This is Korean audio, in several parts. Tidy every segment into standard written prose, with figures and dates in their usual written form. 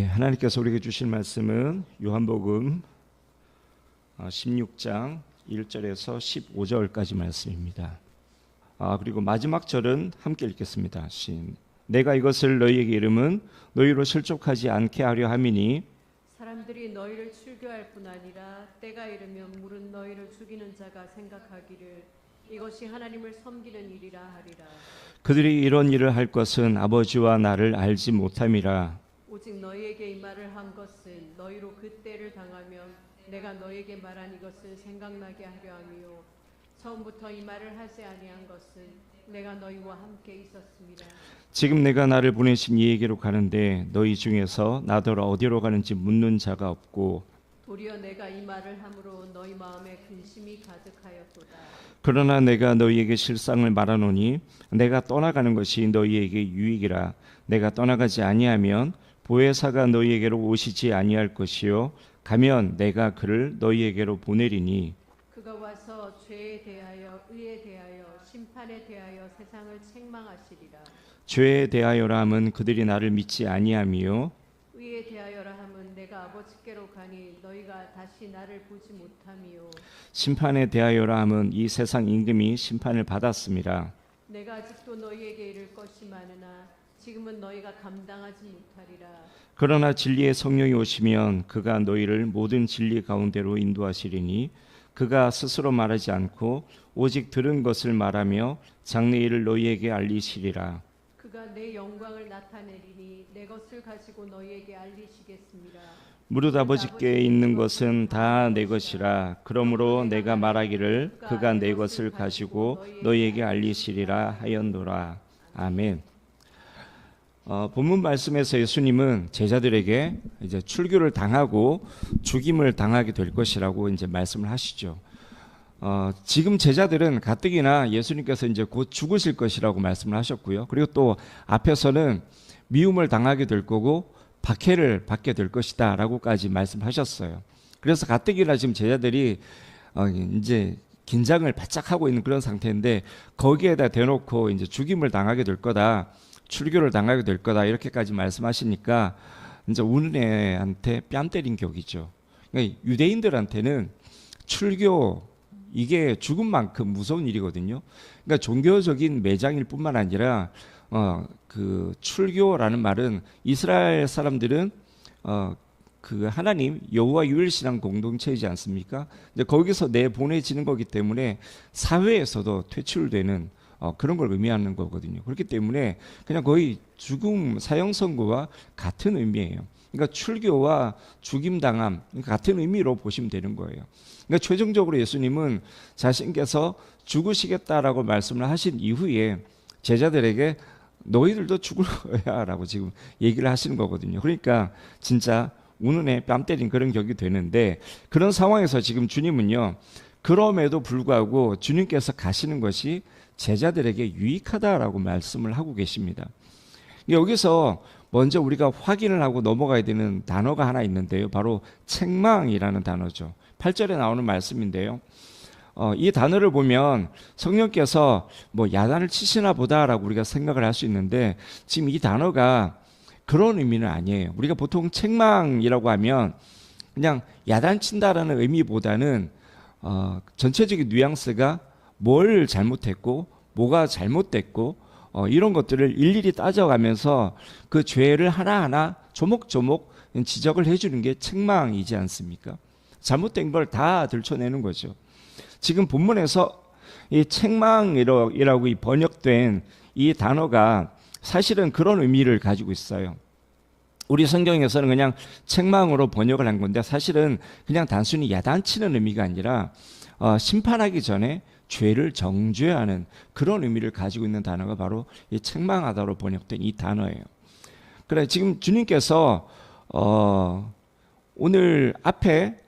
하나님께서 우리에게 주실 말씀은 요한복음 16장 1절에서 15절까지 말씀입니다. 그리고 마지막 절은 함께 읽겠습니다. 내가 이것을 너희에게 이름은 너희로 실족하지 않게 하려 함이니 사람들이 너희를 출교할 뿐 아니라 때가 이르면 물은 너희를 죽이는 자가 생각하기를 이것이 하나님을 섬기는 일이라 하리라. 그들이 이런 일을 할 것은 아버지와 나를 알지 못함이라. 오직 너희에게 이 말을 한 것은 너희로 그 때를 당하면 내가 너희에게 말한 이것을 생각나게 하려 함이요 처음부터 이 말을 하지 아니한 것은 내가 너희와 함께 있었습니다. 지금 내가 나를 보내신 이에게로 가는데 너희 중에서 나더러 어디로 가는지 묻는 자가 없고 도리어 내가 이 말을 함으로 너희 마음에 근심이 가득하였도다. 그러나 내가 너희에게 실상을 말하노니 내가 떠나가는 것이 너희에게 유익이라. 내가 떠나가지 아니하면 보혜사가 너희에게로 오시지 아니할 것이요 가면 내가 그를 너희에게로 보내리니 그가 와서 죄에 대하여 의에 대하여 심판에 대하여 세상을 책망하시리라. 죄에 대하여라 함은 그들이 나를 믿지 아니함이요 의에 대하여라 함은 내가 아버지께로 가니 너희가 다시 나를 보지 못함이요 심판에 대하여라 함은 이 세상 임금이 심판을 받았음이라. 내가 아직도 너희에게 이를 것이 많으나 지금은 너희가 감당하지 못하리라. 그러나 진리의 성령이 오시면 그가 너희를 모든 진리 가운데로 인도하시리니 그가 스스로 말하지 않고 오직 들은 것을 말하며 장래일을 너희에게 알리시리라. 그가 내 영광을 나타내리니 내 것을 가지고 너희에게 알리시겠습니다. 무릇 아버지께 있는 것은 다 내 것이라. 그러므로 내가 말하기를 그가 내 것을 가지고 너희에게 알리시리라 하였노라. 아멘. 본문 말씀에서 예수님은 제자들에게 이제 출교를 당하고 죽임을 당하게 될 것이라고 이제 말씀을 하시죠. 지금 제자들은 가뜩이나 예수님께서 이제 곧 죽으실 것이라고 말씀을 하셨고요. 그리고 또 앞에서는 미움을 당하게 될 거고 박해를 받게 될 것이다라고까지 말씀하셨어요. 그래서 가뜩이나 지금 제자들이 이제 긴장을 바짝 하고 있는 그런 상태인데 거기에다 대놓고 이제 죽임을 당하게 될 거다. 출교를 당하게 될 거다 이렇게까지 말씀하시니까 이제 우는 애한테 뺨 때린 격이죠. 그러니까 유대인들한테는 출교 이게 죽음만큼 무서운 일이거든요. 그러니까 종교적인 매장일 뿐만 아니라 그 출교라는 말은 이스라엘 사람들은 그 하나님 여호와 유일신앙 공동체이지 않습니까? 이제 거기서 내보내지는 거기 때문에 사회에서도 퇴출되는 그런 걸 의미하는 거거든요. 그렇기 때문에 그냥 거의 죽음 사형 선고와 같은 의미예요. 그러니까 출교와 죽임당함 같은 의미로 보시면 되는 거예요. 그러니까 최종적으로 예수님은 자신께서 죽으시겠다라고 말씀을 하신 이후에 제자들에게 너희들도 죽을 거야 라고 지금 얘기를 하시는 거거든요. 그러니까 진짜 우는 애 뺨 때린 그런 격이 되는데 그런 상황에서 지금 주님은요 그럼에도 불구하고 주님께서 가시는 것이 제자들에게 유익하다라고 말씀을 하고 계십니다. 여기서 먼저 우리가 확인을 하고 넘어가야 되는 단어가 하나 있는데요. 바로 책망이라는 단어죠. 8절에 나오는 말씀인데요. 이 단어를 보면 성령께서 뭐 야단을 치시나 보다라고 우리가 생각을 할 수 있는데 지금 이 단어가 그런 의미는 아니에요. 우리가 보통 책망이라고 하면 그냥 야단친다라는 의미보다는 전체적인 뉘앙스가 뭘 잘못했고 뭐가 잘못됐고 이런 것들을 일일이 따져가면서 그 죄를 하나하나 조목조목 지적을 해주는 게 책망이지 않습니까? 잘못된 걸 다 들춰내는 거죠. 지금 본문에서 이 책망이라고 번역된 이 단어가 사실은 그런 의미를 가지고 있어요. 우리 성경에서는 그냥 책망으로 번역을 한 건데 사실은 그냥 단순히 야단치는 의미가 아니라 심판하기 전에 죄를 정죄하는 그런 의미를 가지고 있는 단어가 바로 이 책망하다로 번역된 이 단어예요. 그래 지금 주님께서 오늘 앞에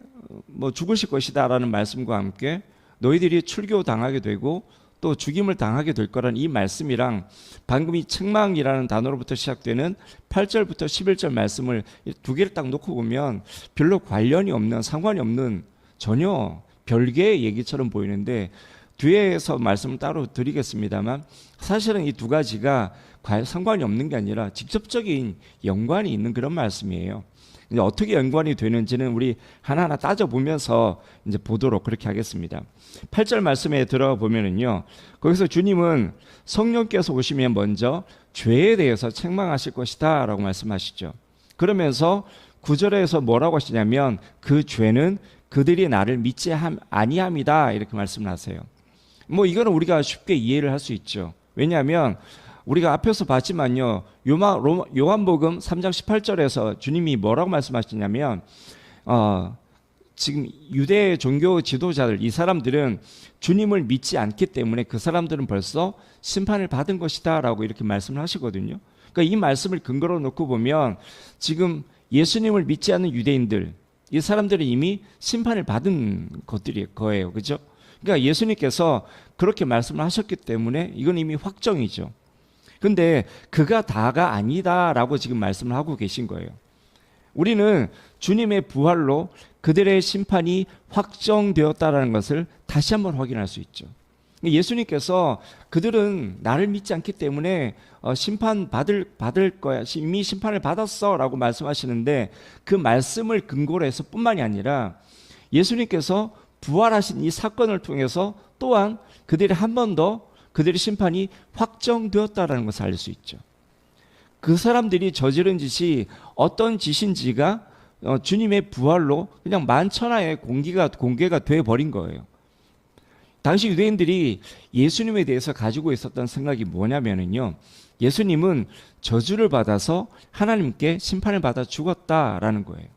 뭐 죽으실 것이다라는 말씀과 함께 너희들이 출교 당하게 되고 또 죽임을 당하게 될 거란 이 말씀이랑 방금 이 책망이라는 단어로부터 시작되는 8절부터 11절 말씀을 두 개를 딱 놓고 보면 별로 관련이 없는 상관이 없는 전혀 별개의 얘기처럼 보이는데 뒤에서 말씀을 따로 드리겠습니다만 사실은 이 두 가지가 상관이 없는 게 아니라 직접적인 연관이 있는 그런 말씀이에요. 이제 어떻게 연관이 되는지는 우리 하나하나 따져보면서 이제 보도록 그렇게 하겠습니다. 8절 말씀에 들어가 보면은요, 거기서 주님은 성령께서 오시면 먼저 죄에 대해서 책망하실 것이다 라고 말씀하시죠. 그러면서 9절에서 뭐라고 하시냐면 그 죄는 그들이 나를 믿지 아니함이다 이렇게 말씀을 하세요. 뭐 이거는 우리가 쉽게 이해를 할 수 있죠. 왜냐하면 우리가 앞에서 봤지만요, 요한복음 3장 18절에서 주님이 뭐라고 말씀하시냐면 지금 유대 종교 지도자들, 이 사람들은 주님을 믿지 않기 때문에 그 사람들은 벌써 심판을 받은 것이다 라고 이렇게 말씀을 하시거든요. 그러니까 이 말씀을 근거로 놓고 보면 지금 예수님을 믿지 않는 유대인들, 이 사람들은 이미 심판을 받은 것들일 거예요. 그죠? 그러니까 예수님께서 그렇게 말씀을 하셨기 때문에 이건 이미 확정이죠. 근데 그가 다가 아니다라고 지금 말씀을 하고 계신 거예요. 우리는 주님의 부활로 그들의 심판이 확정되었다라는 것을 다시 한번 확인할 수 있죠. 예수님께서 그들은 나를 믿지 않기 때문에 심판 받을 거야, 이미 심판을 받았어 라고 말씀하시는데, 그 말씀을 근거로 해서 뿐만이 아니라 예수님께서 부활하신 이 사건을 통해서 또한 그들이 한 번 더 그들의 심판이 확정되었다는 것을 알 수 있죠. 그 사람들이 저지른 짓이 어떤 짓인지가 주님의 부활로 그냥 만천하에 공개가 되어버린 거예요. 당시 유대인들이 예수님에 대해서 가지고 있었던 생각이 뭐냐면요, 예수님은 저주를 받아서 하나님께 심판을 받아 죽었다라는 거예요.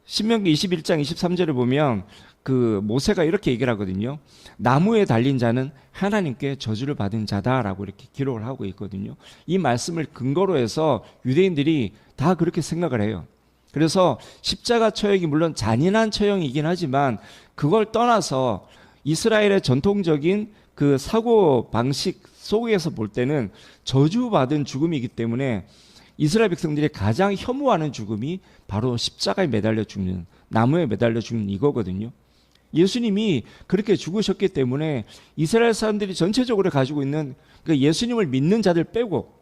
신명기 21장 23절을 보면 그 모세가 이렇게 얘기를 하거든요. 나무에 달린 자는 하나님께 저주를 받은 자다라고 이렇게 기록을 하고 있거든요. 이 말씀을 근거로 해서 유대인들이 다 그렇게 생각을 해요. 그래서 십자가 처형이 물론 잔인한 처형이긴 하지만 그걸 떠나서 이스라엘의 전통적인 그 사고 방식 속에서 볼 때는 저주받은 죽음이기 때문에 이스라엘 백성들이 가장 혐오하는 죽음이 바로 십자가에 매달려 죽는, 나무에 매달려 죽는 이거거든요. 예수님이 그렇게 죽으셨기 때문에 이스라엘 사람들이 전체적으로 가지고 있는 그 예수님을 믿는 자들 빼고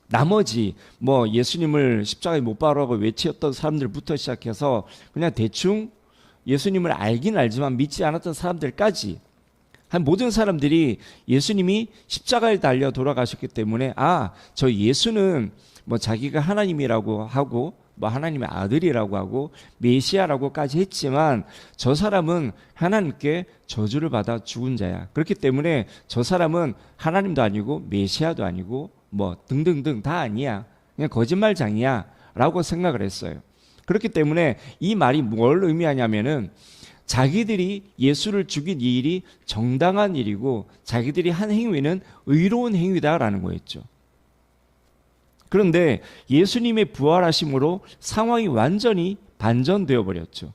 나머지 뭐 예수님을 십자가에 못 박으라고 외치었던 사람들부터 시작해서 그냥 대충 예수님을 알긴 알지만 믿지 않았던 사람들까지 한 모든 사람들이 예수님이 십자가에 달려 돌아가셨기 때문에 저 예수는 뭐 자기가 하나님이라고 하고 뭐 하나님의 아들이라고 하고 메시아라고까지 했지만 저 사람은 하나님께 저주를 받아 죽은 자야. 그렇기 때문에 저 사람은 하나님도 아니고 메시아도 아니고 뭐 등등등 다 아니야. 그냥 거짓말장이야 라고 생각을 했어요. 그렇기 때문에 이 말이 뭘 의미하냐면은 자기들이 예수를 죽인 이 일이 정당한 일이고 자기들이 한 행위는 의로운 행위다라는 거였죠. 그런데 예수님의 부활하심으로 상황이 완전히 반전되어 버렸죠.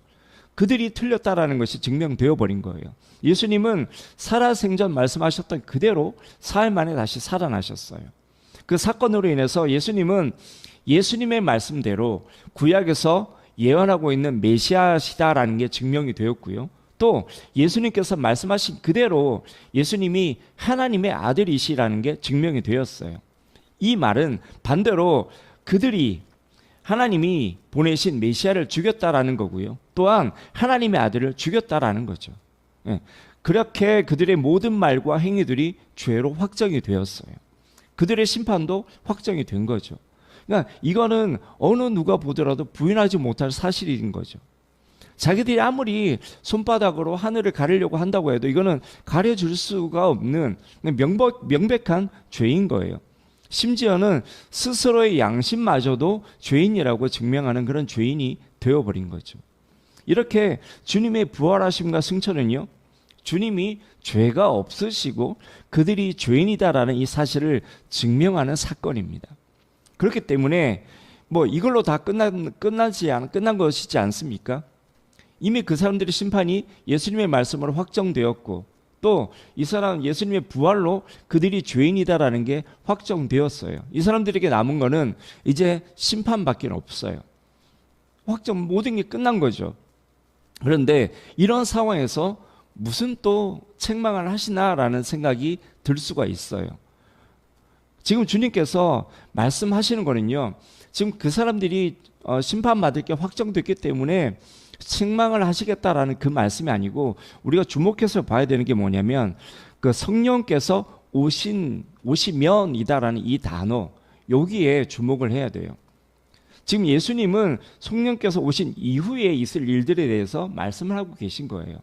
그들이 틀렸다라는 것이 증명되어 버린 거예요. 예수님은 살아생전 말씀하셨던 그대로 사흘 만에 다시 살아나셨어요. 그 사건으로 인해서 예수님은 예수님의 말씀대로 구약에서 예언하고 있는 메시아시다라는 게 증명이 되었고요. 또 예수님께서 말씀하신 그대로 예수님이 하나님의 아들이시라는 게 증명이 되었어요. 이 말은 반대로 그들이 하나님이 보내신 메시아를 죽였다라는 거고요. 또한 하나님의 아들을 죽였다라는 거죠. 그렇게 그들의 모든 말과 행위들이 죄로 확정이 되었어요. 그들의 심판도 확정이 된 거죠. 그러니까 이거는 어느 누가 보더라도 부인하지 못할 사실인 거죠. 자기들이 아무리 손바닥으로 하늘을 가리려고 한다고 해도 이거는 가려줄 수가 없는 명백한 죄인 거예요. 심지어는 스스로의 양심마저도 죄인이라고 증명하는 그런 죄인이 되어버린 거죠. 이렇게 주님의 부활하심과 승천은요, 주님이 죄가 없으시고 그들이 죄인이다라는 이 사실을 증명하는 사건입니다. 그렇기 때문에 뭐 이걸로 다 끝난 것이지 않습니까? 이미 그 사람들의 심판이 예수님의 말씀으로 확정되었고 또 이 사람 예수님의 부활로 그들이 죄인이다라는 게 확정되었어요. 이 사람들에게 남은 거는 이제 심판밖에 없어요. 모든 게 끝난 거죠. 그런데 이런 상황에서 무슨 또 책망을 하시나라는 생각이 들 수가 있어요. 지금 주님께서 말씀하시는 거는요, 지금 그 사람들이 심판받을 게 확정됐기 때문에 책망을 하시겠다라는 그 말씀이 아니고, 우리가 주목해서 봐야 되는 게 뭐냐면 그 성령께서 오시면이다라는 이 단어, 여기에 주목을 해야 돼요. 지금 예수님은 성령께서 오신 이후에 있을 일들에 대해서 말씀을 하고 계신 거예요.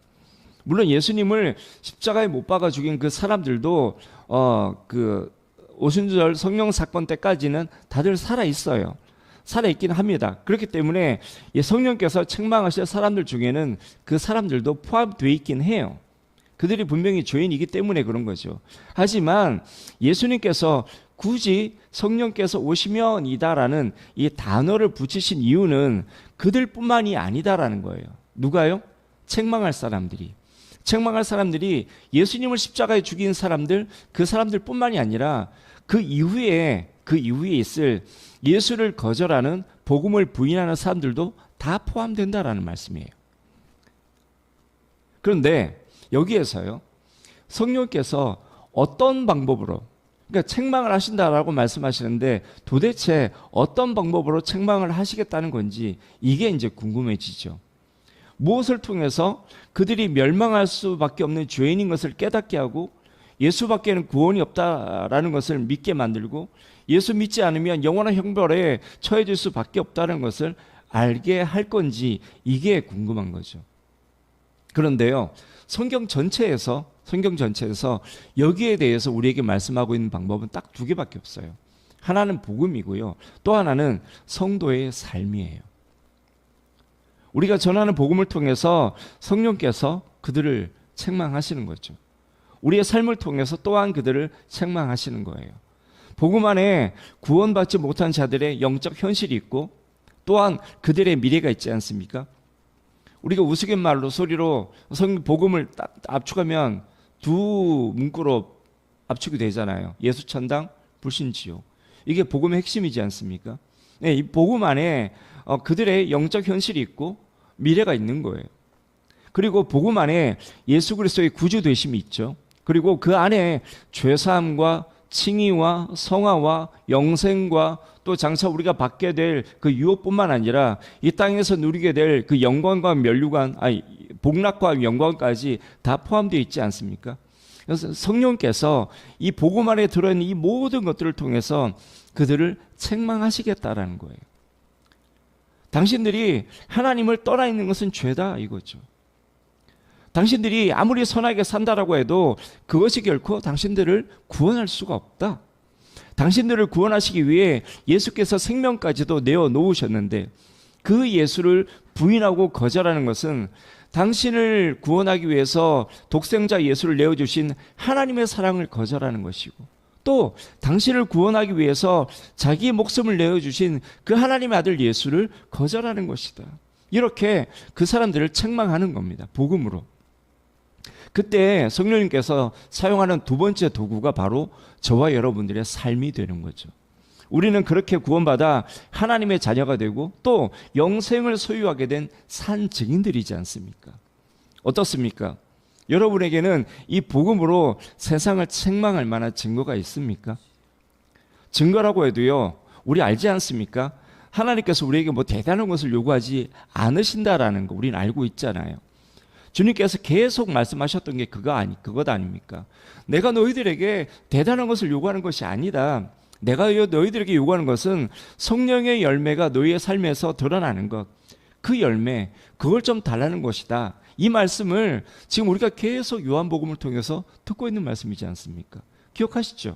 물론 예수님을 십자가에 못 박아 죽인 그 사람들도 그 오순절 성령 사건 때까지는 다들 살아 있어요. 살아 있긴 합니다. 그렇기 때문에 성령께서 책망하실 사람들 중에는 그 사람들도 포함되어 있긴 해요. 그들이 분명히 죄인이기 때문에 그런 거죠. 하지만 예수님께서 굳이 성령께서 오시면이다라는 이 단어를 붙이신 이유는 그들뿐만이 아니다라는 거예요. 누가요? 책망할 사람들이. 책망할 사람들이 예수님을 십자가에 죽인 사람들, 그 사람들뿐만이 아니라 그 이후에 있을 예수를 거절하는, 복음을 부인하는 사람들도 다 포함된다라는 말씀이에요. 그런데 여기에서요, 성령께서 어떤 방법으로, 그러니까 책망을 하신다라고 말씀하시는데 도대체 어떤 방법으로 책망을 하시겠다는 건지, 이게 이제 궁금해지죠. 무엇을 통해서 그들이 멸망할 수밖에 없는 죄인인 것을 깨닫게 하고 예수밖에는 구원이 없다라는 것을 믿게 만들고, 예수 믿지 않으면 영원한 형벌에 처해질 수밖에 없다는 것을 알게 할 건지, 이게 궁금한 거죠. 그런데요, 성경 전체에서 여기에 대해서 우리에게 말씀하고 있는 방법은 딱 두 개밖에 없어요. 하나는 복음이고요, 또 하나는 성도의 삶이에요. 우리가 전하는 복음을 통해서 성령께서 그들을 책망하시는 거죠. 우리의 삶을 통해서 또한 그들을 책망하시는 거예요. 복음 안에 구원받지 못한 자들의 영적 현실이 있고, 또한 그들의 미래가 있지 않습니까? 우리가 우스갯말로 소리로 복음을 딱 압축하면 두 문구로 압축이 되잖아요. 예수 천당, 불신 지옥. 이게 복음의 핵심이지 않습니까? 네, 이 복음 안에 그들의 영적 현실이 있고 미래가 있는 거예요. 그리고 복음 안에 예수 그리스도의 구주 되심이 있죠. 그리고 그 안에 죄사함과 칭의와 성화와 영생과 또 장차 우리가 받게 될 그 유업뿐만 아니라 이 땅에서 누리게 될 그 영광과 면류관, 복락과 영광까지 다 포함되어 있지 않습니까? 그래서 성령께서 이 복음 안에 들어있는 이 모든 것들을 통해서 그들을 책망하시겠다라는 거예요. 당신들이 하나님을 떠나 있는 것은 죄다, 이거죠. 당신들이 아무리 선하게 산다라고 해도 그것이 결코 당신들을 구원할 수가 없다. 당신들을 구원하시기 위해 예수께서 생명까지도 내어놓으셨는데, 그 예수를 부인하고 거절하는 것은 당신을 구원하기 위해서 독생자 예수를 내어주신 하나님의 사랑을 거절하는 것이고, 또 당신을 구원하기 위해서 자기의 목숨을 내어주신 그 하나님의 아들 예수를 거절하는 것이다. 이렇게 그 사람들을 책망하는 겁니다, 복음으로. 그때 성령님께서 사용하는 두 번째 도구가 바로 저와 여러분들의 삶이 되는 거죠. 우리는 그렇게 구원받아 하나님의 자녀가 되고 또 영생을 소유하게 된 산 증인들이지 않습니까? 어떻습니까? 여러분에게는 이 복음으로 세상을 책망할 만한 증거가 있습니까? 증거라고 해도요, 우리 알지 않습니까? 하나님께서 우리에게 뭐 대단한 것을 요구하지 않으신다라는 거 우리는 알고 있잖아요. 주님께서 계속 말씀하셨던 게 그것 아닙니까? 내가 너희들에게 대단한 것을 요구하는 것이 아니다. 내가 너희들에게 요구하는 것은 성령의 열매가 너희의 삶에서 드러나는 것. 그 열매, 그걸 좀 달라는 것이다. 이 말씀을 지금 우리가 계속 요한복음을 통해서 듣고 있는 말씀이지 않습니까? 기억하시죠?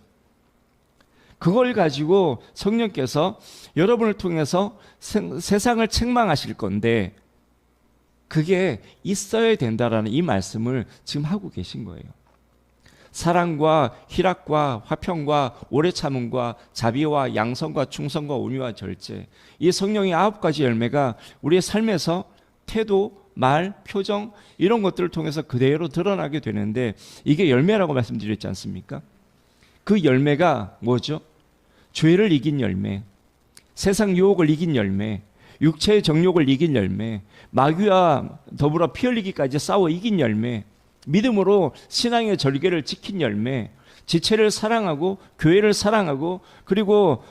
그걸 가지고 성령께서 여러분을 통해서 세상을 책망하실 건데, 그게 있어야 된다라는 이 말씀을 지금 하고 계신 거예요. 사랑과 희락과 화평과 오래 참음과 자비와 양성과 충성과 온유와 절제, 이 성령의 9가지 열매가 우리의 삶에서 태도, 말, 표정 이런 것들을 통해서 그대로 드러나게 되는데, 이게 열매라고 말씀드렸지 않습니까? 그 열매가 뭐죠? 죄를 이긴 열매, 세상 유혹을 이긴 열매, 육체의 정욕을 이긴 열매, 마귀와 더불어 피 흘리기까지 싸워 이긴 열매, 믿음으로 신앙의 절개를 지킨 열매, 지체를 사랑하고 교회를 사랑하고 그리고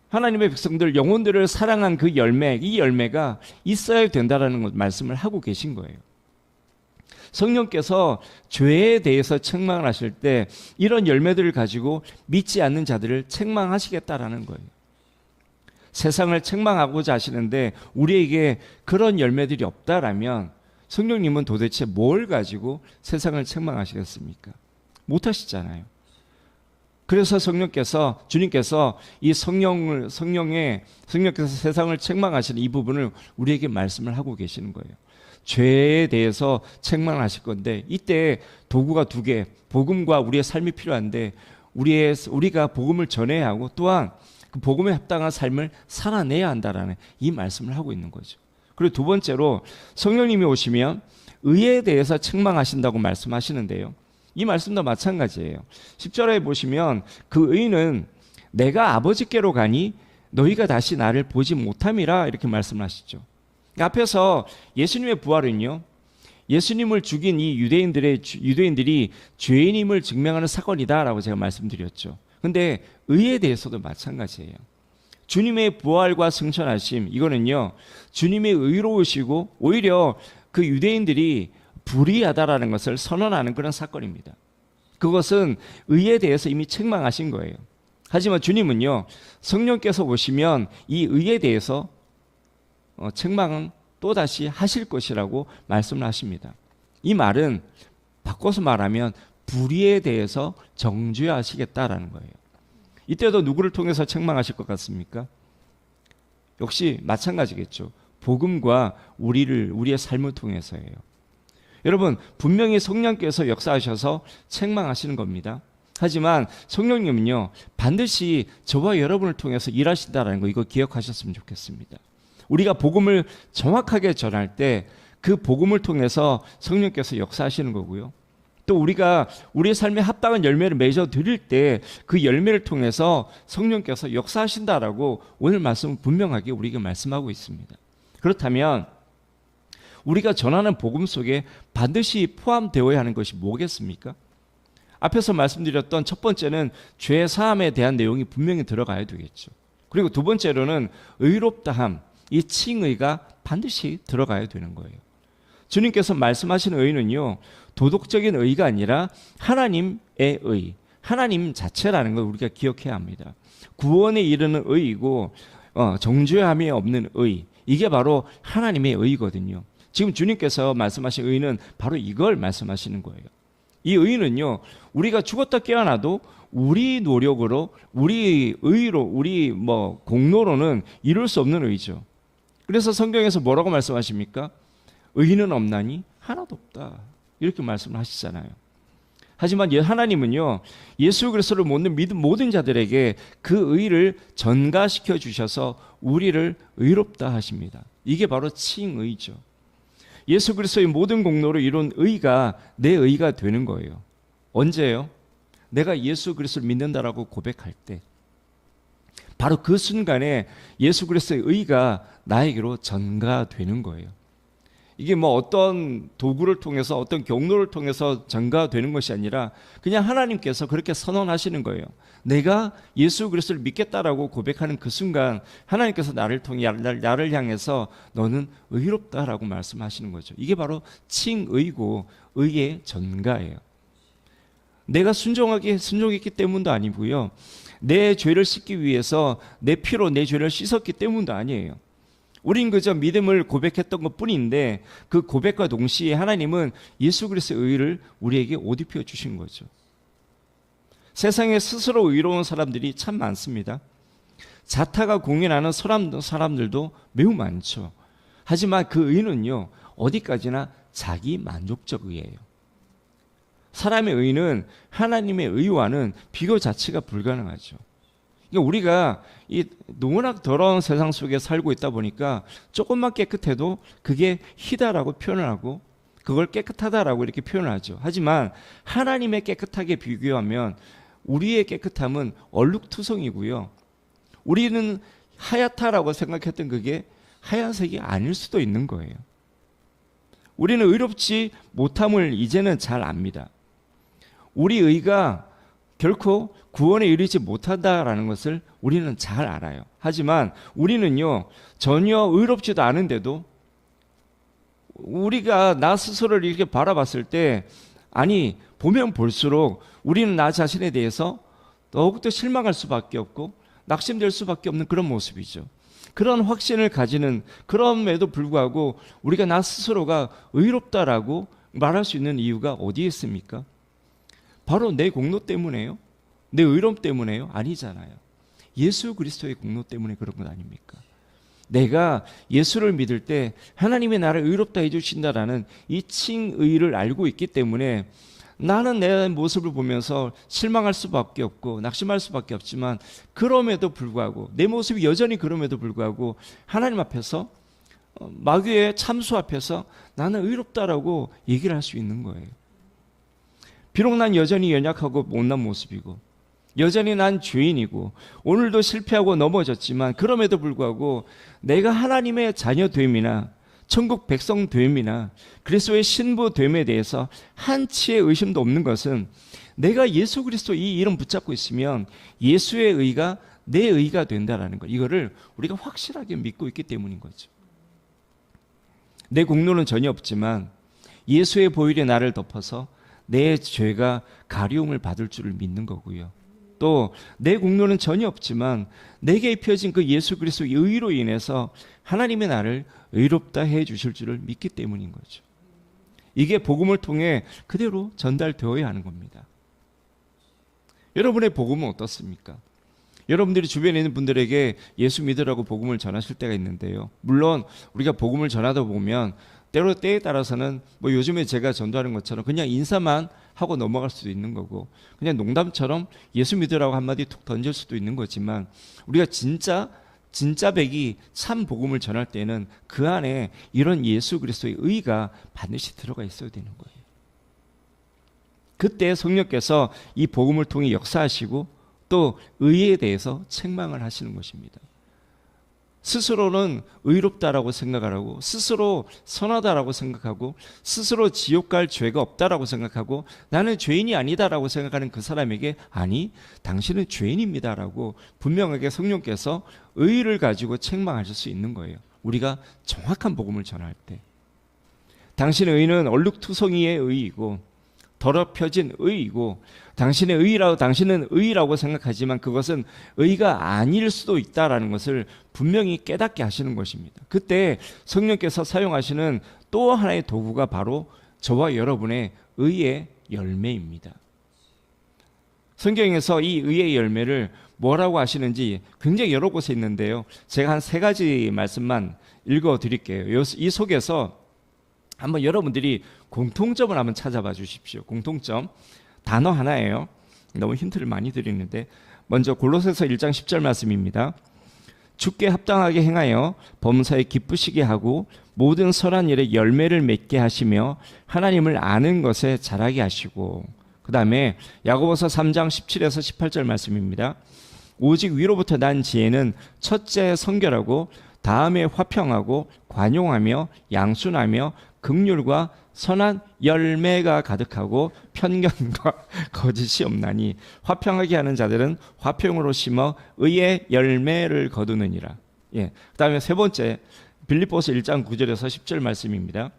하나님의 백성들 영혼들을 사랑한 그 열매, 이 열매가 있어야 된다라는 말씀을 하고 계신 거예요. 성령께서 죄에 대해서 책망을 하실 때 이런 열매들을 가지고 믿지 않는 자들을 책망하시겠다라는 거예요. 세상을 책망하고자 하시는데 우리에게 그런 열매들이 없다라면 성령님은 도대체 뭘 가지고 세상을 책망하시겠습니까? 못하시잖아요. 그래서 주님께서 이 성령께서 세상을 책망하시는 이 부분을 우리에게 말씀을 하고 계시는 거예요. 죄에 대해서 책망을 하실 건데 이때 도구가 두 개, 복음과 우리의 삶이 필요한데 우리가 복음을 전해야 하고 또한 그 복음에 합당한 삶을 살아내야 한다라는 이 말씀을 하고 있는 거죠. 그리고 두 번째로 성령님이 오시면 의에 대해서 책망하신다고 말씀하시는데요. 이 말씀도 마찬가지예요. 10절에 보시면 그 의는 내가 아버지께로 가니 너희가 다시 나를 보지 못함이라 이렇게 말씀하시죠. 앞에서 예수님의 부활은요, 예수님을 죽인 이 유대인들이 죄인임을 증명하는 사건이다라고 제가 말씀드렸죠. 근데 의에 대해서도 마찬가지예요. 주님의 부활과 승천하심, 이거는요 주님의 의로우시고 오히려 그 유대인들이 불의하다라는 것을 선언하는 그런 사건입니다. 그것은 의에 대해서 이미 책망하신 거예요. 하지만 주님은요 성령께서 오시면 이 의에 대해서 책망은 또다시 하실 것이라고 말씀을 하십니다. 이 말은 바꿔서 말하면 불의에 대해서 정죄하시겠다라는 거예요. 이때도 누구를 통해서 책망하실 것 같습니까? 역시 마찬가지겠죠. 복음과 우리의 삶을 통해서예요. 여러분, 분명히 성령께서 역사하셔서 책망하시는 겁니다. 하지만 성령님은요 반드시 저와 여러분을 통해서 일하신다는 거, 이거 기억하셨으면 좋겠습니다. 우리가 복음을 정확하게 전할 때 그 복음을 통해서 성령께서 역사하시는 거고요. 또 우리가 우리의 삶에 합당한 열매를 맺어 드릴 때 그 열매를 통해서 성령께서 역사하신다라고 오늘 말씀은 분명하게 우리에게 말씀하고 있습니다. 그렇다면 우리가 전하는 복음 속에 반드시 포함되어야 하는 것이 뭐겠습니까? 앞에서 말씀드렸던 첫 번째는 죄 사함에 대한 내용이 분명히 들어가야 되겠죠. 그리고 두 번째로는 의롭다함, 이 칭의가 반드시 들어가야 되는 거예요. 주님께서 말씀하시는 의는요 도덕적인 의가 아니라 하나님의 의, 하나님 자체라는 걸 우리가 기억해야 합니다. 구원에 이르는 의이고 정죄함이 없는 의, 이게 바로 하나님의 의거든요. 지금 주님께서 말씀하신 의는 바로 이걸 말씀하시는 거예요. 이 의는요 우리가 죽었다 깨어나도 우리 노력으로, 우리 의로, 우리 공로로는 이룰 수 없는 의죠. 그래서 성경에서 뭐라고 말씀하십니까? 의는 없나니 하나도 없다, 이렇게 말씀을 하시잖아요. 하지만 하나님은요 예수 그리스도를 믿는 모든 자들에게 그 의를 전가시켜 주셔서 우리를 의롭다 하십니다. 이게 바로 칭의죠. 예수 그리스도의 모든 공로를 이룬 의가 내 의가 되는 거예요. 언제예요? 내가 예수 그리스도를 믿는다라고 고백할 때, 바로 그 순간에 예수 그리스도의 의가 나에게로 전가되는 거예요. 이게 어떤 도구를 통해서, 어떤 경로를 통해서 전가되는 것이 아니라 그냥 하나님께서 그렇게 선언하시는 거예요. 내가 예수 그리스도를 믿겠다라고 고백하는 그 순간 하나님께서 나를 통해 나를 향해서 너는 의롭다라고 말씀하시는 거죠. 이게 바로 칭의고 의의 전가예요. 내가 순종했기 때문도 아니고요, 내 죄를 씻기 위해서 내 피로 내 죄를 씻었기 때문도 아니에요. 우린 그저 믿음을 고백했던 것뿐인데 그 고백과 동시에 하나님은 예수 그리스도의 의를 우리에게 옷 입혀 주신 거죠. 세상에 스스로 의로운 사람들이 참 많습니다. 자타가 공인하는 사람들도 매우 많죠. 하지만 그 의는요 어디까지나 자기 만족적 의예요. 사람의 의는 하나님의 의와는 비교 자체가 불가능하죠. 그러니까 우리가 이 너무나 더러운 세상 속에 살고 있다 보니까 조금만 깨끗해도 그게 희다라고 표현을 하고 그걸 깨끗하다라고 이렇게 표현을 하죠. 하지만 하나님의 깨끗하게 비교하면 우리의 깨끗함은 얼룩투성이고요, 우리는 하얗다라고 생각했던 그게 하얀색이 아닐 수도 있는 거예요. 우리는 의롭지 못함을 이제는 잘 압니다. 우리 의가 결코 구원에 이르지 못한다라는 것을 우리는 잘 알아요. 하지만 우리는요, 전혀 의롭지도 않은데도 우리가 나 스스로를 이렇게 바라봤을 때, 아니, 보면 볼수록 우리는 나 자신에 대해서 더욱더 실망할 수밖에 없고 낙심될 수밖에 없는 그런 모습이죠. 그런 확신을 가지는, 그럼에도 불구하고 우리가 나 스스로가 의롭다라고 말할 수 있는 이유가 어디에 있습니까? 바로 내 공로 때문에요? 내 의로움 때문에요? 아니잖아요. 예수 그리스도의 공로 때문에 그런 건 아닙니까? 내가 예수를 믿을 때 하나님이 나를 의롭다 해주신다라는 이 칭의를 알고 있기 때문에 나는 내 모습을 보면서 실망할 수밖에 없고 낙심할 수밖에 없지만, 그럼에도 불구하고 내 모습이 여전히 그럼에도 불구하고 하나님 앞에서, 마귀의 참수 앞에서 나는 의롭다라고 얘기를 할 수 있는 거예요. 비록 난 여전히 연약하고 못난 모습이고 여전히 난 죄인이고 오늘도 실패하고 넘어졌지만, 그럼에도 불구하고 내가 하나님의 자녀 됨이나 천국 백성 됨이나 그리스도의 신부 됨에 대해서 한치의 의심도 없는 것은, 내가 예수 그리스도 이 이름 붙잡고 있으면 예수의 의가 내 의가 된다라는 것, 이거를 우리가 확실하게 믿고 있기 때문인 거죠. 내 공로는 전혀 없지만 예수의 보혈이 나를 덮어서 내 죄가 가리움을 받을 줄을 믿는 거고요. 또 내 공로는 전혀 없지만 내게 입혀진 그 예수 그리스도의 의로 인해서 하나님의 나를 의롭다 해 주실 줄을 믿기 때문인 거죠. 이게 복음을 통해 그대로 전달되어야 하는 겁니다. 여러분의 복음은 어떻습니까? 여러분들이 주변에 있는 분들에게 예수 믿으라고 복음을 전하실 때가 있는데요, 물론 우리가 복음을 전하다 보면 때로 때에 따라서는 뭐 요즘에 제가 전도하는 것처럼 그냥 인사만 하고 넘어갈 수도 있는 거고, 그냥 농담처럼 예수 믿으라고 한마디 툭 던질 수도 있는 거지만, 우리가 진짜 백이 참 복음을 전할 때는 그 안에 이런 예수 그리스도의 의가 반드시 들어가 있어야 되는 거예요. 그때 성령께서 이 복음을 통해 역사하시고 또 의에 대해서 책망을 하시는 것입니다. 스스로는 의롭다라고 생각하고 스스로 선하다라고 생각하고 스스로 지옥 갈 죄가 없다라고 생각하고 나는 죄인이 아니다라고 생각하는 그 사람에게, 아니, 당신은 죄인입니다라고 분명하게 성령께서 의를 가지고 책망하실 수 있는 거예요. 우리가 정확한 복음을 전할 때 당신의 의는 얼룩투성이의 의이고 더럽혀진 의이고, 당신은 의라고 생각하지만 그것은 의가 아닐 수도 있다라는 것을 분명히 깨닫게 하시는 것입니다. 그때 성령께서 사용하시는 또 하나의 도구가 바로 저와 여러분의 의의 열매입니다. 성경에서 이 의의 열매를 뭐라고 하시는지 굉장히 여러 곳에 있는데요, 제가 한 3가지 말씀만 읽어 드릴게요. 이 속에서 한번 여러분들이 공통점을 한번 찾아봐 주십시오. 공통점 단어 하나예요. 너무 힌트를 많이 드리는데, 먼저 골로새서 1장 10절 말씀입니다. 주께 합당하게 행하여 범사에 기쁘시게 하고 모든 선한 일에 열매를 맺게 하시며 하나님을 아는 것에 자라게 하시고, 그 다음에 야고보서 3장 17에서 18절 말씀입니다. 오직 위로부터 난 지혜는 첫째 성결하고 다음에 화평하고 관용하며 양순하며 긍휼과 선한 열매가 가득하고 편견과 거짓이 없나니 화평하게 하는 자들은 화평으로 심어 의의 열매를 거두느니라. 그다음에 3번째 빌립보서 1장 9절에서 10절 말씀입니다.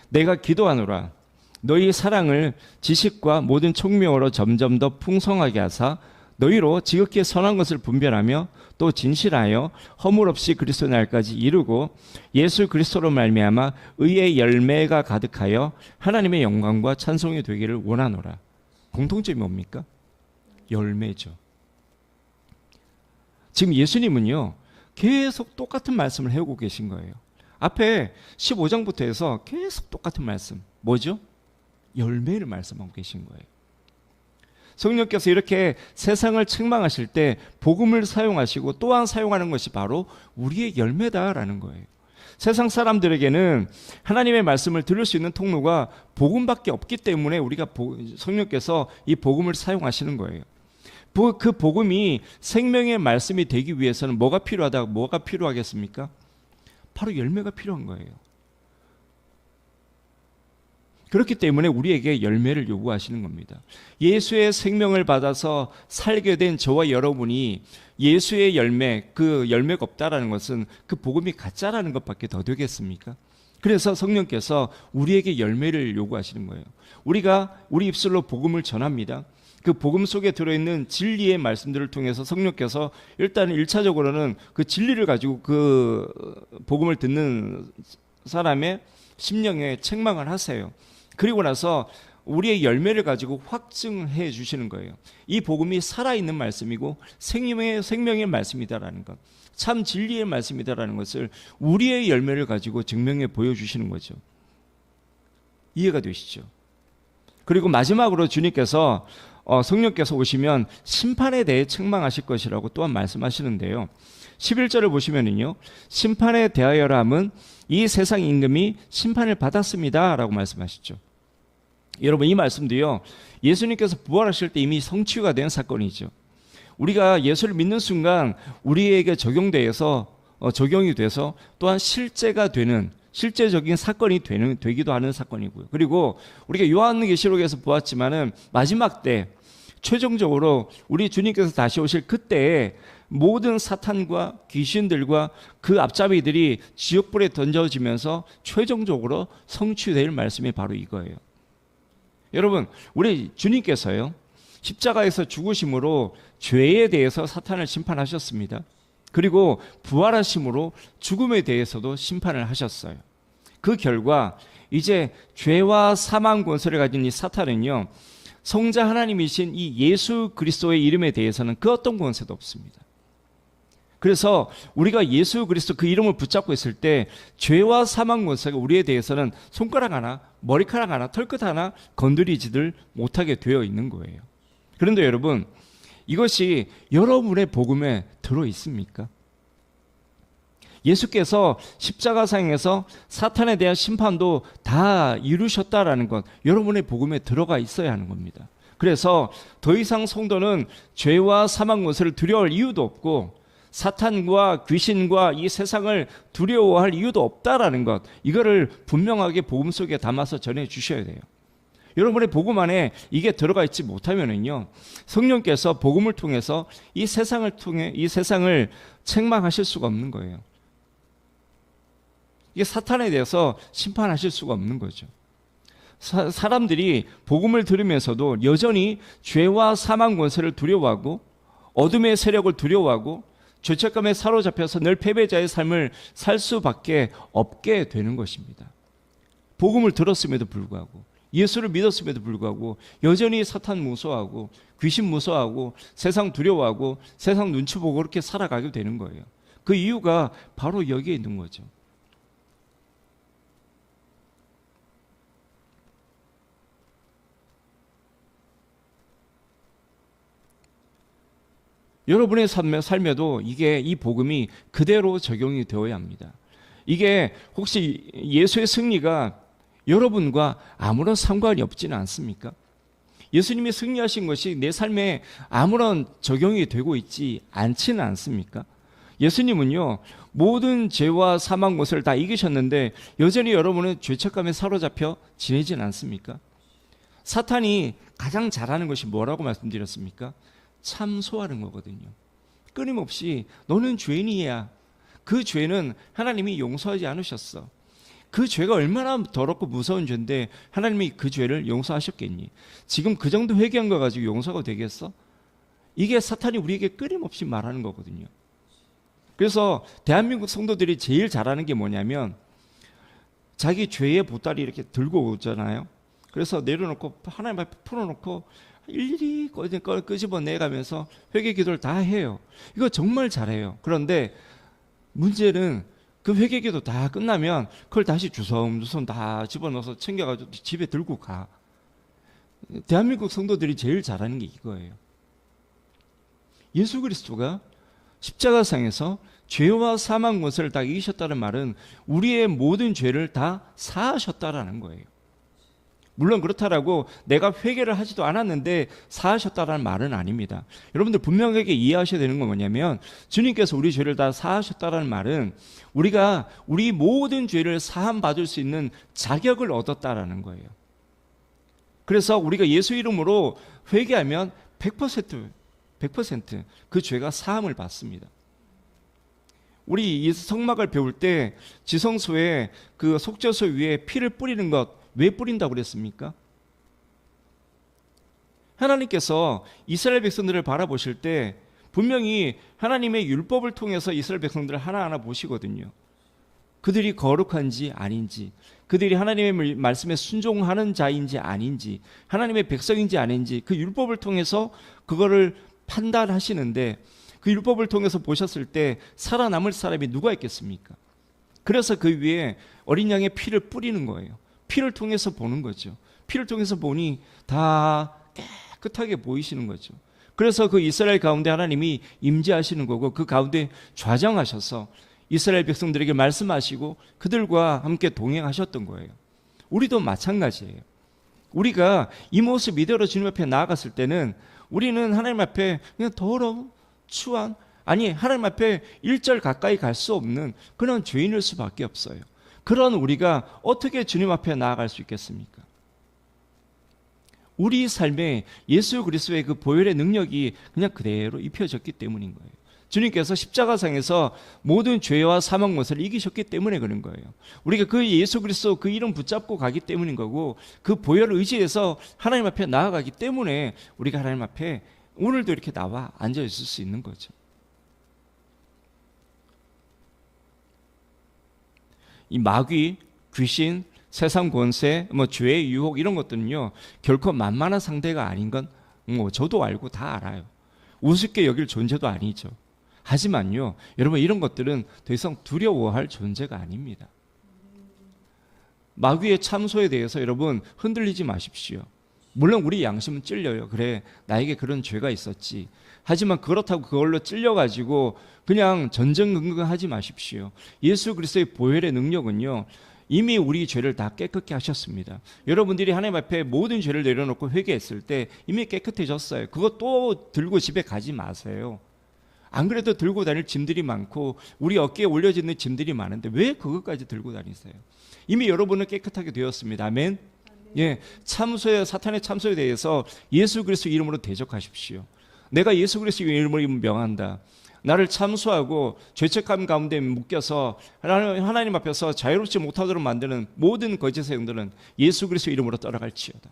내가 기도하노라 너희 사랑을 지식과 모든 총명으로 점점 더 풍성하게 하사 너희로 지극히 선한 것을 분별하며 또 진실하여 허물 없이 그리스도 날까지 이루고 예수 그리스도로 말미암아 의의 열매가 가득하여 하나님의 영광과 찬송이 되기를 원하노라. 공통점이 뭡니까? 열매죠. 지금 예수님은요 계속 똑같은 말씀을 해오고 계신 거예요. 앞에 15장부터 해서 계속 똑같은 말씀, 뭐죠? 열매를 말씀하고 계신 거예요. 성령께서 이렇게 세상을 책망하실 때 복음을 사용하시고 또한 사용하는 것이 바로 우리의 열매다라는 거예요. 세상 사람들에게는 하나님의 말씀을 들을 수 있는 통로가 복음밖에 없기 때문에 우리가 성령께서 이 복음을 사용하시는 거예요. 그 복음이 생명의 말씀이 되기 위해서는 뭐가 필요하겠습니까? 바로 열매가 필요한 거예요. 그렇기 때문에 우리에게 열매를 요구하시는 겁니다. 예수의 생명을 받아서 살게 된 저와 여러분이 예수의 열매, 그 열매가 없다라는 것은 그 복음이 가짜라는 것밖에 더 되겠습니까? 그래서 성령께서 우리에게 열매를 요구하시는 거예요. 우리가 우리 입술로 복음을 전합니다. 그 복음 속에 들어있는 진리의 말씀들을 통해서 성령께서 일단 1차적으로는 그 진리를 가지고 그 복음을 듣는 사람의 심령에 책망을 하세요. 그리고 나서 우리의 열매를 가지고 확증해 주시는 거예요. 이 복음이 살아있는 말씀이고 생명의 말씀이다라는 것, 참 진리의 말씀이다라는 것을 우리의 열매를 가지고 증명해 보여주시는 거죠. 이해가 되시죠? 그리고 마지막으로 주님께서 성령께서 오시면 심판에 대해 책망하실 것이라고 또한 말씀하시는데요. 11절을 보시면은요, 심판에 대하여라 함은 이 세상 임금이 심판을 받았습니다 라고 말씀하시죠. 여러분, 이 말씀도요, 예수님께서 부활하실 때 이미 성취가 된 사건이죠. 우리가 예수를 믿는 순간 우리에게 적용이 돼서 또한 실제가 되는, 실제적인 사건이 되기도 하는 사건이고요. 그리고 우리가 요한계시록에서 보았지만은 마지막 때 최종적으로 우리 주님께서 다시 오실 그때에 모든 사탄과 귀신들과 그 앞잡이들이 지옥불에 던져지면서 최종적으로 성취될 말씀이 바로 이거예요. 여러분, 우리 주님께서요, 십자가에서 죽으심으로 죄에 대해서 사탄을 심판하셨습니다. 그리고 부활하심으로 죽음에 대해서도 심판을 하셨어요. 그 결과 이제 죄와 사망 권세를 가진 이 사탄은요, 성자 하나님이신 이 예수 그리스도의 이름에 대해서는 그 어떤 권세도 없습니다. 그래서 우리가 예수 그리스도 그 이름을 붙잡고 있을 때 죄와 사망 권세가 우리에 대해서는 손가락 하나, 머리카락 하나, 털끝 하나 건드리지들 못하게 되어 있는 거예요. 그런데 여러분, 이것이 여러분의 복음에 들어 있습니까? 예수께서 십자가상에서 사탄에 대한 심판도 다 이루셨다라는 것, 여러분의 복음에 들어가 있어야 하는 겁니다. 그래서 더 이상 성도는 죄와 사망 권세를 두려워할 이유도 없고 사탄과 귀신과 이 세상을 두려워할 이유도 없다라는 것, 이거를 분명하게 복음 속에 담아서 전해 주셔야 돼요. 여러분의 복음 안에 이게 들어가 있지 못하면은요, 성령께서 복음을 통해서 이 세상을 책망하실 수가 없는 거예요. 이게 사탄에 대해서 심판하실 수가 없는 거죠. 사람들이 복음을 들으면서도 여전히 죄와 사망 권세를 두려워하고 어둠의 세력을 두려워하고 죄책감에 사로잡혀서 늘 패배자의 삶을 살 수밖에 없게 되는 것입니다. 복음을 들었음에도 불구하고, 예수를 믿었음에도 불구하고 여전히 사탄 무서워하고 귀신 무서워하고 세상 두려워하고 세상 눈치 보고 그렇게 살아가게 되는 거예요. 그 이유가 바로 여기에 있는 거죠. 여러분의 삶에도 이 복음이 그대로 적용이 되어야 합니다. 이게 혹시 예수의 승리가 여러분과 아무런 상관이 없지는 않습니까? 예수님이 승리하신 것이 내 삶에 아무런 적용이 되고 있지 않지는 않습니까? 예수님은요, 모든 죄와 사망 것을 다 이기셨는데 여전히 여러분은 죄책감에 사로잡혀 지내진 않습니까? 사탄이 가장 잘하는 것이 뭐라고 말씀드렸습니까? 참소하는 거거든요. 끊임없이 너는 죄인이야. 그 죄는 하나님이 용서하지 않으셨어. 그 죄가 얼마나 더럽고 무서운 죄인데 하나님이 그 죄를 용서하셨겠니? 지금 그 정도 회개한 거 가지고 용서가 되겠어? 이게 사탄이 우리에게 끊임없이 말하는 거거든요. 그래서 대한민국 성도들이 제일 잘하는 게 뭐냐면 자기 죄의 보따리 이렇게 들고 오잖아요. 그래서 내려놓고 하나님 앞에 풀어놓고 일일이 끄집어내가면서 회개 기도를 다 해요. 이거 정말 잘해요. 그런데 문제는 그 회개 기도 다 끝나면 그걸 다시 주섬주섬 다 집어넣어서 챙겨가지고 집에 들고 가. 대한민국 성도들이 제일 잘하는 게 이거예요. 예수 그리스도가 십자가상에서 죄와 사망 권세를 다 이기셨다는 말은 우리의 모든 죄를 다 사하셨다라는 거예요. 물론 그렇다라고 내가 회개를 하지도 않았는데 사하셨다라는 말은 아닙니다. 여러분들 분명하게 이해하셔야 되는 건 뭐냐면 주님께서 우리 죄를 다 사하셨다라는 말은 우리가 우리 모든 죄를 사함 받을 수 있는 자격을 얻었다라는 거예요. 그래서 우리가 예수 이름으로 회개하면 100%그 죄가 사함을 받습니다. 우리 이 성막을 배울 때 지성소에 그 속죄소 위에 피를 뿌리는 것 왜 뿌린다고 그랬습니까? 하나님께서 이스라엘 백성들을 바라보실 때 분명히 하나님의 율법을 통해서 이스라엘 백성들을 하나하나 보시거든요. 그들이 거룩한지 아닌지, 그들이 하나님의 말씀에 순종하는 자인지 아닌지, 하나님의 백성인지 아닌지 그 율법을 통해서 그거를 판단하시는데, 그 율법을 통해서 보셨을 때 살아남을 사람이 누가 있겠습니까? 그래서 그 위에 어린 양의 피를 뿌리는 거예요. 피를 통해서 보는 거죠. 피를 통해서 보니 다 깨끗하게 보이시는 거죠. 그래서 그 이스라엘 가운데 하나님이 임재하시는 거고, 그 가운데 좌정하셔서 이스라엘 백성들에게 말씀하시고 그들과 함께 동행하셨던 거예요. 우리도 마찬가지예요. 우리가 이 모습 이대로 주님 앞에 나아갔을 때는 우리는 하나님 앞에 그냥 더러운 추한, 아니 하나님 앞에 일절 가까이 갈 수 없는 그런 죄인일 수밖에 없어요. 그런 우리가 어떻게 주님 앞에 나아갈 수 있겠습니까? 우리 삶에 예수 그리스도의 그 보혈의 능력이 그냥 그대로 입혀졌기 때문인 거예요. 주님께서 십자가상에서 모든 죄와 사망 못을 이기셨기 때문에 그런 거예요. 우리가 그 예수 그리스도 그 이름 붙잡고 가기 때문인 거고, 그 보혈을 의지해서 하나님 앞에 나아가기 때문에 우리가 하나님 앞에 오늘도 이렇게 나와 앉아 있을 수 있는 거죠. 이 마귀, 귀신, 세상 권세, 죄의 유혹 이런 것들은요 결코 만만한 상대가 아닌 건 저도 알고 다 알아요. 우습게 여길 존재도 아니죠. 하지만요 여러분, 이런 것들은 더 이상 두려워할 존재가 아닙니다. 마귀의 참소에 대해서 여러분 흔들리지 마십시오. 물론 우리 양심은 찔려요. 그래, 나에게 그런 죄가 있었지. 하지만 그렇다고 그걸로 찔려가지고 그냥 전전긍긍하지 마십시오. 예수 그리스도의 보혈의 능력은요 이미 우리 죄를 다 깨끗게 하셨습니다. 여러분들이 하나님 앞에 모든 죄를 내려놓고 회개했을 때 이미 깨끗해졌어요. 그거 또 들고 집에 가지 마세요. 안 그래도 들고 다닐 짐들이 많고 우리 어깨에 올려지는 짐들이 많은데 왜 그것까지 들고 다니세요? 이미 여러분은 깨끗하게 되었습니다. 아멘. 예, 참소에, 사탄의 참소에 대해서 예수 그리스도 이름으로 대적하십시오. 내가 예수 그리스도 이름으로 명한다. 나를 참소하고 죄책감 가운데 묶여서 하나님 앞에서 자유롭지 못하도록 만드는 모든 거짓의 영들은 예수 그리스도 이름으로 떠나갈지어다.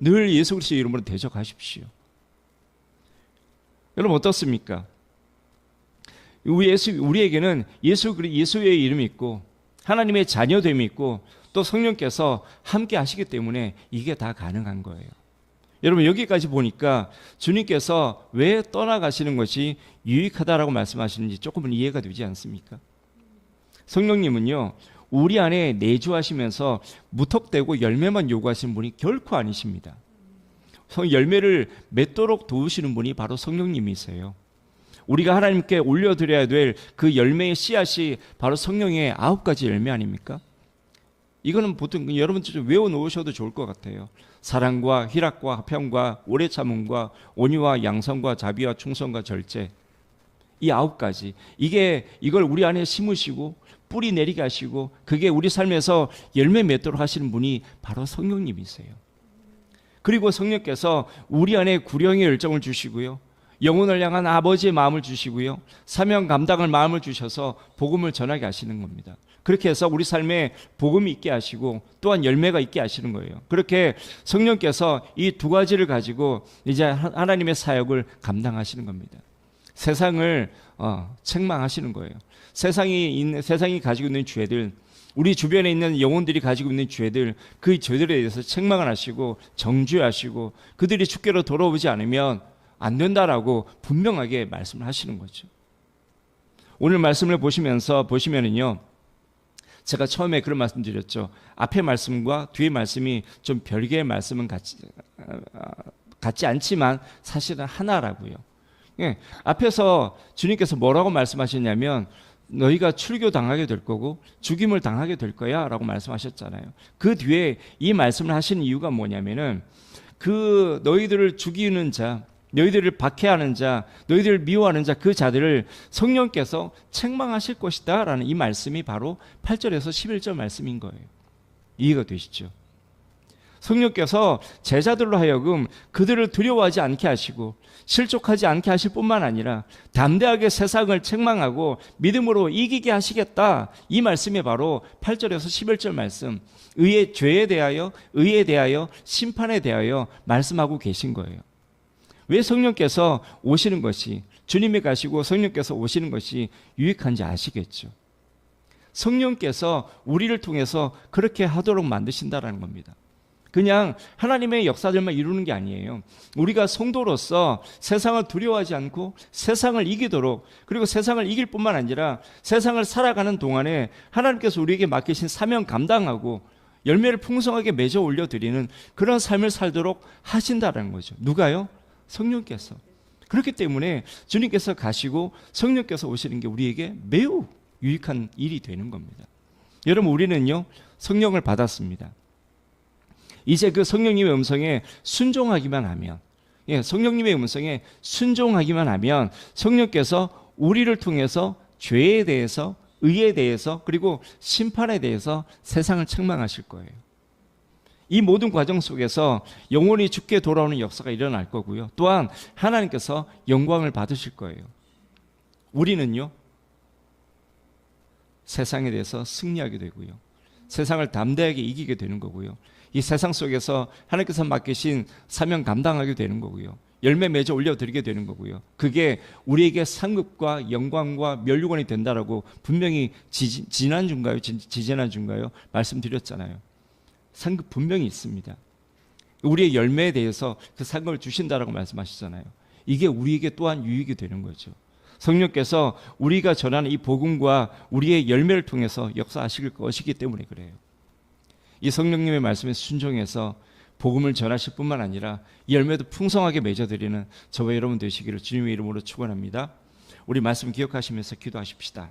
늘 예수 그리스도 이름으로 대적하십시오. 여러분 어떻습니까? 우리에게는 예수의 이름이 있고 하나님의 자녀됨이 있고 또 성령께서 함께 하시기 때문에 이게 다 가능한 거예요. 여러분 여기까지 보니까 주님께서 왜 떠나가시는 것이 유익하다라고 말씀하시는지 조금은 이해가 되지 않습니까? 성령님은요 우리 안에 내주하시면서 무턱대고 열매만 요구하시는 분이 결코 아니십니다. 열매를 맺도록 도우시는 분이 바로 성령님이세요. 우리가 하나님께 올려드려야 될 그 열매의 씨앗이 바로 성령의 9가지 열매 아닙니까? 이거는 보통 여러분 좀 외워놓으셔도 좋을 것 같아요. 사랑과 희락과 화평과 오래 참음과 온유와 양성과 자비와 충성과 절제, 이 9가지, 이걸 우리 안에 심으시고 뿌리 내리게 하시고 그게 우리 삶에서 열매 맺도록 하시는 분이 바로 성령님이세요. 그리고 성령께서 우리 안에 구령의 열정을 주시고요, 영혼을 향한 아버지의 마음을 주시고요, 사명 감당할 마음을 주셔서 복음을 전하게 하시는 겁니다. 그렇게 해서 우리 삶에 복음이 있게 하시고 또한 열매가 있게 하시는 거예요. 그렇게 성령께서 이 2가지를 가지고 이제 하나님의 사역을 감당하시는 겁니다. 세상을 책망하시는 거예요. 세상이 가지고 있는 죄들, 우리 주변에 있는 영혼들이 가지고 있는 죄들, 그 죄들에 대해서 책망을 하시고 정죄하시고 그들이 주께로 돌아오지 않으면 안 된다라고 분명하게 말씀을 하시는 거죠. 오늘 말씀을 보시면은요, 제가 처음에 그런 말씀 드렸죠. 앞에 말씀과 뒤에 말씀이 좀 별개의 말씀은 같지 않지만 사실은 하나라고요. 예, 앞에서 주님께서 뭐라고 말씀하셨냐면 너희가 출교당하게 될 거고 죽임을 당하게 될 거야 라고 말씀하셨잖아요. 그 뒤에 이 말씀을 하시는 이유가 뭐냐면은 그 너희들을 죽이는 자, 너희들을 박해하는 자, 너희들을 미워하는 자, 그 자들을 성령께서 책망하실 것이다 라는 이 말씀이 바로 8절에서 11절 말씀인 거예요. 이해가 되시죠? 성령께서 제자들로 하여금 그들을 두려워하지 않게 하시고 실족하지 않게 하실 뿐만 아니라 담대하게 세상을 책망하고 믿음으로 이기게 하시겠다. 이 말씀이 바로 8절에서 11절 말씀, 의의 죄에 대하여, 의에 대하여, 심판에 대하여 말씀하고 계신 거예요. 왜 성령께서 오시는 것이, 주님이 가시고 성령께서 오시는 것이 유익한지 아시겠죠. 성령께서 우리를 통해서 그렇게 하도록 만드신다라는 겁니다. 그냥 하나님의 역사들만 이루는 게 아니에요. 우리가 성도로서 세상을 두려워하지 않고 세상을 이기도록, 그리고 세상을 이길 뿐만 아니라 세상을 살아가는 동안에 하나님께서 우리에게 맡기신 사명 감당하고 열매를 풍성하게 맺어 올려드리는 그런 삶을 살도록 하신다는 거죠. 누가요? 성령께서. 그렇기 때문에 주님께서 가시고 성령께서 오시는 게 우리에게 매우 유익한 일이 되는 겁니다. 여러분, 우리는요 성령을 받았습니다. 이제 그 성령님의 음성에 순종하기만 하면, 성령님의 음성에 순종하기만 하면 성령께서 우리를 통해서 죄에 대해서, 의에 대해서, 그리고 심판에 대해서 세상을 책망하실 거예요. 이 모든 과정 속에서 영혼이 죽게 돌아오는 역사가 일어날 거고요. 또한 하나님께서 영광을 받으실 거예요. 우리는요 세상에 대해서 승리하게 되고요, 세상을 담대하게 이기게 되는 거고요, 이 세상 속에서 하나님께서 맡기신 사명 감당하게 되는 거고요, 열매 맺어 올려드리게 되는 거고요. 그게 우리에게 상급과 영광과 멸류관이 된다라고 분명히 지난주인가요? 지지난주인가요? 말씀드렸잖아요. 상급 분명히 있습니다. 우리의 열매에 대해서 그 상급을 주신다라고 말씀하시잖아요. 이게 우리에게 또한 유익이 되는 거죠. 성령께서 우리가 전하는 이 복음과 우리의 열매를 통해서 역사하실 것이기 때문에 그래요. 이 성령님의 말씀에 순종해서 복음을 전하실 뿐만 아니라 이 열매도 풍성하게 맺어드리는 저와 여러분 되시기를 주님의 이름으로 축원합니다. 우리 말씀 기억하시면서 기도하십시다.